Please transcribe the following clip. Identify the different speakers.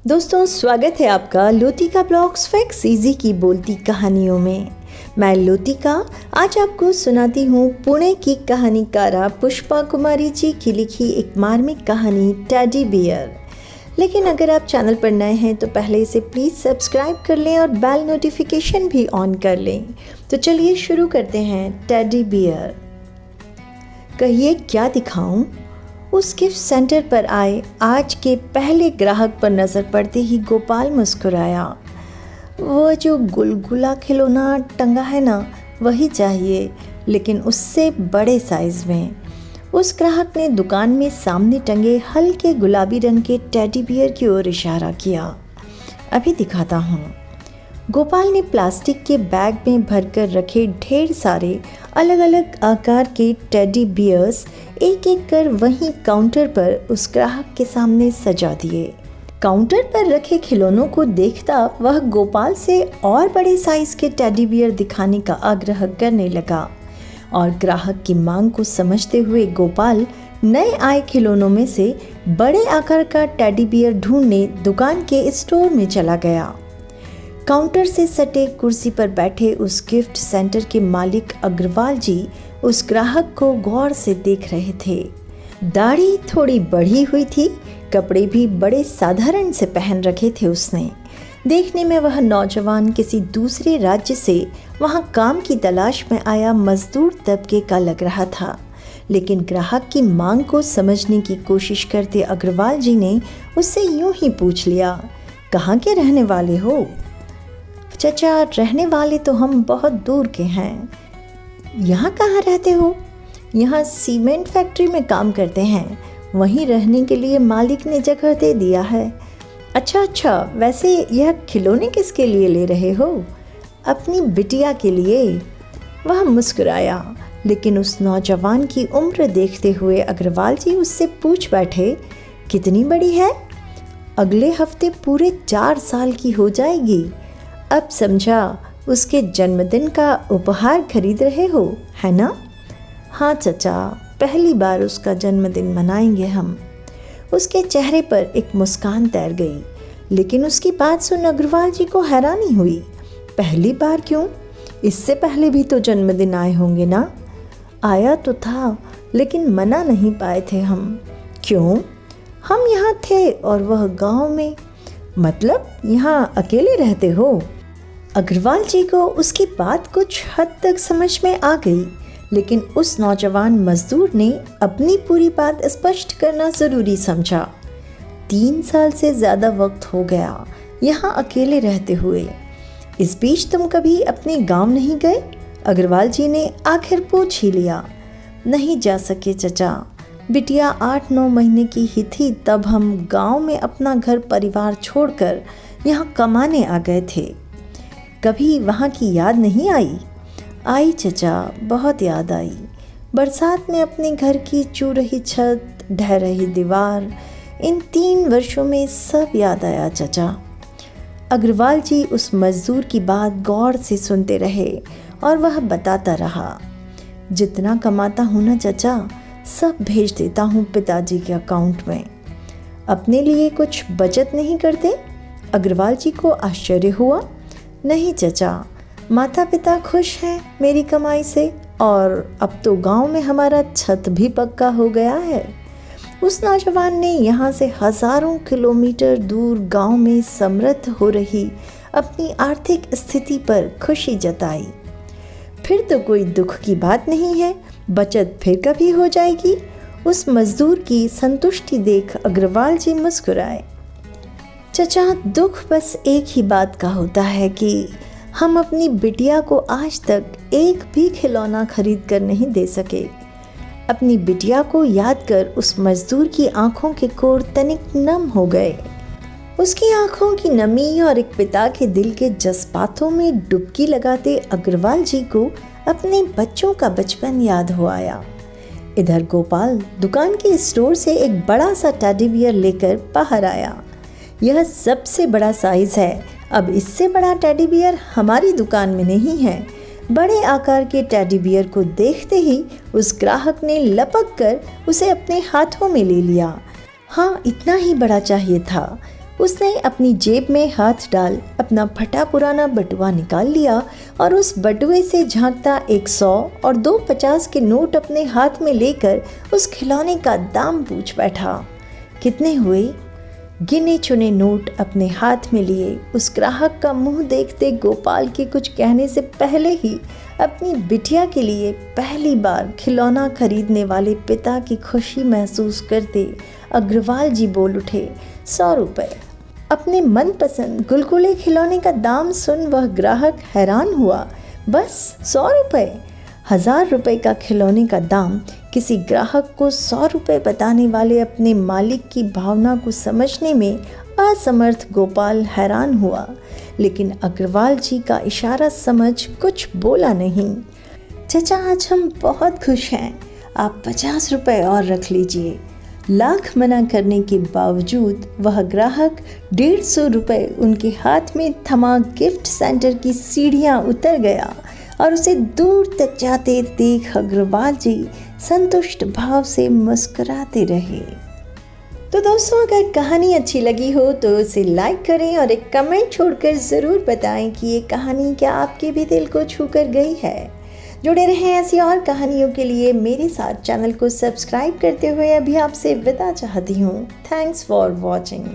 Speaker 1: दोस्तों, स्वागत है आपका लोतिका ब्लॉग्स फैक्ट्स इजी की बोलती कहानियों में। मैं लोतिका आज आपको सुनाती हूँ पुणे की कहानीकारा पुष्पा कुमारी जी की लिखी एक मार्मिक कहानी टेडी बियर। लेकिन अगर आप चैनल पर नए हैं तो पहले इसे प्लीज़ सब्सक्राइब कर लें और बेल नोटिफिकेशन भी ऑन कर लें। तो चलिए शुरू करते हैं। Teddy bear. कहिए क्या दिखाऊं? उस गिफ्ट सेंटर पर आए आज के पहले ग्राहक पर नज़र पड़ते ही गोपाल मुस्कुराया। वो जो गुलगुला खिलौना टंगा है ना, वही चाहिए, लेकिन उससे बड़े साइज़ में। उस ग्राहक ने दुकान में सामने टंगे हल्के गुलाबी रंग के टेडी बियर की ओर इशारा किया। अभी दिखाता हूँ। गोपाल ने प्लास्टिक के बैग में भरकर रखे ढेर सारे अलग अलग आकार के टेडी बियर्स एक एक कर वहीं काउंटर पर उस ग्राहक के सामने सजा दिए। काउंटर पर रखे खिलौनों को देखता वह गोपाल से और बड़े साइज के टेडी बियर दिखाने का आग्रह करने लगा और ग्राहक की मांग को समझते हुए गोपाल नए आए खिलौनों में से बड़े आकार का टेडी बियर ढूंढने दुकान के स्टोर में चला गया। काउंटर से सटे कुर्सी पर बैठे उस गिफ्ट सेंटर के मालिक अग्रवाल जी उस ग्राहक को गौर से देख रहे थे। दाढ़ी थोड़ी बढ़ी हुई थी, कपड़े भी बड़े साधारण से पहन रखे थे उसने। देखने में वह नौजवान किसी दूसरे राज्य से वहां काम की तलाश में आया मजदूर तबके का लग रहा था। लेकिन ग्राहक की मांग को समझने की कोशिश करते अग्रवाल जी ने उससे यूं ही पूछ लिया, कहाँ के रहने वाले हो? चचा, रहने वाले तो हम बहुत दूर के हैं। यहाँ कहाँ रहते हो? यहाँ सीमेंट फैक्ट्री में काम करते हैं, वहीं रहने के लिए मालिक ने जगह दे दिया है। अच्छा, वैसे यह खिलौने किसके लिए ले रहे हो? अपनी बिटिया के लिए। वह मुस्कुराया, लेकिन उस नौजवान की उम्र देखते हुए अग्रवाल जी उससे पूछ बैठे, कितनी बड़ी है? अगले हफ्ते पूरे 4 साल की हो जाएगी। अब समझा, उसके जन्मदिन का उपहार खरीद रहे हो, है ना? हाँ चचा, पहली बार उसका जन्मदिन मनाएंगे हम। उसके चेहरे पर एक मुस्कान तैर गई, लेकिन उसकी बात सुन अग्रवाल जी को हैरानी हुई। पहली बार क्यों? इससे पहले भी तो जन्मदिन आए होंगे ना? आया तो था, लेकिन मना नहीं पाए थे हम। क्यों? हम यहाँ थे और वह गांव में। मतलब यहाँ अकेले रहते हो? अग्रवाल जी को उसकी बात कुछ हद तक समझ में आ गई, लेकिन उस नौजवान मजदूर ने अपनी पूरी बात स्पष्ट करना ज़रूरी समझा। 3 साल से ज़्यादा वक्त हो गया यहाँ अकेले रहते हुए। इस बीच तुम कभी अपने गांव नहीं गए? अग्रवाल जी ने आखिर पूछ ही लिया। नहीं जा सके चचा, बिटिया 8-9 महीने की ही थी तब हम गांव में अपना घर परिवार छोड़कर यहाँ कमाने आ गए थे। कभी वहाँ की याद नहीं आई? आई चचा, बहुत याद आई। बरसात में अपने घर की चू रही छत, ढह रही दीवार, इन 3 वर्षों में सब याद आया चचा। अग्रवाल जी उस मजदूर की बात गौर से सुनते रहे और वह बताता रहा, जितना कमाता हूँ ना चचा, सब भेज देता हूँ पिताजी के अकाउंट में। अपने लिए कुछ बचत नहीं करते? अग्रवाल जी को आश्चर्य हुआ। नहीं चचा, माता पिता खुश हैं मेरी कमाई से, और अब तो गांव में हमारा छत भी पक्का हो गया है। उस नौजवान ने यहाँ से हज़ारों किलोमीटर दूर गांव में समृद्ध हो रही अपनी आर्थिक स्थिति पर खुशी जताई। फिर तो कोई दुख की बात नहीं है, बचत फिर कभी हो जाएगी। उस मजदूर की संतुष्टि देख अग्रवाल जी मुस्कुराए। चचा, दुख बस एक ही बात का होता है कि हम अपनी बिटिया को आज तक एक भी खिलौना खरीद कर नहीं दे सके। अपनी बिटिया को याद कर उस मजदूर की आंखों के कोर तनिक नम हो गए। उसकी आंखों की नमी और एक पिता के दिल के जज्बातों में डुबकी लगाते अग्रवाल जी को अपने बच्चों का बचपन याद हो आया। इधर गोपाल दुकान के स्टोर से एक बड़ा सा टेडी बियर लेकर बाहर आया। यह सबसे बड़ा साइज है, अब इससे बड़ा टेडी बियर हमारी दुकान में नहीं है। बड़े आकार के टेडी बियर को देखते ही उस ग्राहक ने लपक कर उसे अपने हाथों में ले लिया। हाँ, इतना ही बड़ा चाहिए था। उसने अपनी जेब में हाथ डाल अपना फटा पुराना बटुआ निकाल लिया और उस बटुए से झांकता 100 और 2 50 के नोट अपने हाथ में लेकर उस खिलौने का दाम पूछ बैठा। कितने हुए? गिने चुने नोट अपने हाथ में लिए उस ग्राहक का मुंह देखते गोपाल के कुछ कहने से पहले ही अपनी बिटिया के लिए पहली बार खिलौना खरीदने वाले पिता की खुशी महसूस करते अग्रवाल जी बोल उठे, 100 रुपये। अपने मनपसंद गुलगुले खिलौने का दाम सुन वह ग्राहक हैरान हुआ। बस 100 रुपये? 1000 रुपये का खिलौने का दाम किसी ग्राहक को 100 रुपये बताने वाले अपने मालिक की भावना को समझने में असमर्थ गोपाल हैरान हुआ, लेकिन अग्रवाल जी का इशारा समझ कुछ बोला नहीं। चाचा, आज हम बहुत खुश हैं, आप 50 रुपये और रख लीजिए। लाख मना करने के बावजूद वह ग्राहक 150 रुपये उनके हाथ में थमा गिफ्ट सेंटर की सीढ़ियां उतर गया और उसे दूर तक जाते देख अग्रवाल जी संतुष्ट भाव से मुस्कुराते रहे। तो दोस्तों, अगर कहानी अच्छी लगी हो तो उसे लाइक करें और एक कमेंट छोड़कर ज़रूर बताएं कि ये कहानी क्या आपके भी दिल को छू कर गई है। जुड़े रहें ऐसी और कहानियों के लिए मेरे साथ। चैनल को सब्सक्राइब करते हुए अभी आपसे विदा चाहती हूँ। Thanks for watching.